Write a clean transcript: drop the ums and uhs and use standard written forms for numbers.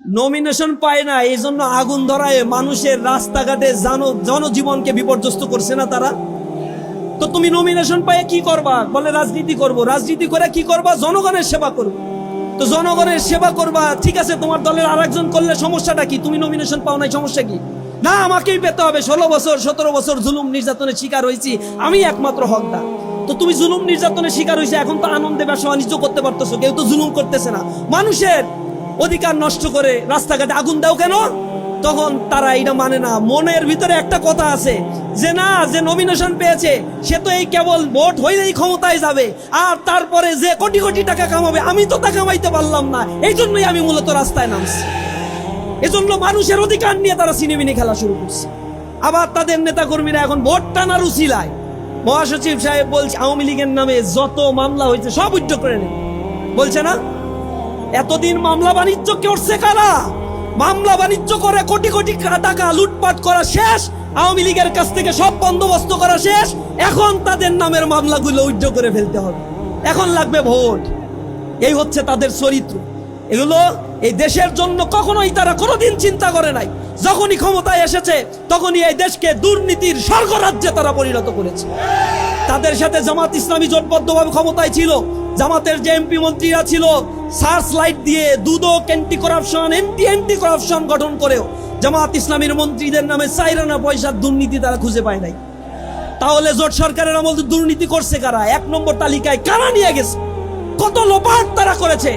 Nomination পায় না, এই জন্য আগুন ধরায় মানুষের রাস্তাঘাটে জনজীবনকে বিপর্যস্ত করছে না তারা। তো তুমি নমিনেশন পায় কি করবা? বলে রাজনীতি করব। রাজনীতি করে কি করবা? জনগণের সেবা করব। তো জনগণের সেবা করবা, ঠিক আছে, তোমার দলের আরেকজন করলে সমস্যাটা কি? তুমি নমিনেশন পাও নাই, সমস্যা কি? না, আমাকেই পেতে হবে। 16 বছর 17 বছর জুলুম নির্যাতনের শিকার হয়েছি, আমি একমাত্র হকদার। তো তুমি জুলুম নির্যাতনের শিকার হয়েছে, এখন তো আনন্দে ব্যবসা বাণিজ্য করতে পারতেছো, কেউ তো জুলুম করতেছে না। মানুষের অধিকার নষ্ট করে রাস্তাঘাটে আগুন দাও কেন? তখন তারা এটা মানে না। মনের ভিতরে একটা কথা আছে যে না, যে নমিনেশন পেয়েছে সে তো এই কেবল ভোট হইলেই ক্ষমতায় যাবে, আর তারপরে যে কোটি কোটি টাকা কামাবে, আমি তো তা কামাইতে পারলাম না, এই জন্যই আমি মূলত রাস্তায় নামছি। এজন্য মানুষের অধিকার নিয়ে তারা সিনেমিনি খেলা শুরু করছে। আবার তাদের নেতাকর্মীরা এখন ভোট টানার উছিলায়, মহাসচিব সাহেব বলছে আওয়ামী লীগের নামে যত মামলা হয়েছে সব উদ্যোগ করে নেবে, বলছে না? এতদিন মামলা বাণিজ্য করছে কারা? মামলা বাণিজ্য করে কোটি কোটি টাকা লুটপাট করা শেষ, আওয়ামী লীগের কাছ থেকে সব বন্দোবস্ত করা শেষ, এখন তাদের নামের মামলাগুলো উদ্যোগ করে ফেলতে হবে, এখন লাগবে ভোট। এই হচ্ছে তাদের চরিত্র। এগুলো এই দেশের জন্য কখনোই তারা কোনোদিন চিন্তা করে নাই। যখনই ক্ষমতায় এসেছে তখনই এই দেশকে দুর্নীতির স্বর্গরাজ্যে তারা পরিণত করেছে। তাদের সাথে জামাত ইসলামী জোটবদ্ধভাবে ক্ষমতায় ছিল। জামাতের যে এমপি মন্ত্রীরা ছিল, সার্চ লাইট দিয়ে দুদক অ্যান্টি করাপশন গঠন করেও জামাত ইসলামীর মন্ত্রীদের নামে 4 আনা পয়সার দুর্নীতি তারা খুঁজে পায় নাই। তাহলে জোট সরকারের আমলে দুর্নীতি করছে কারা? 1 নম্বর তালিকায় কারা নিয়ে গেছে? কত লোপাট তারা করেছে?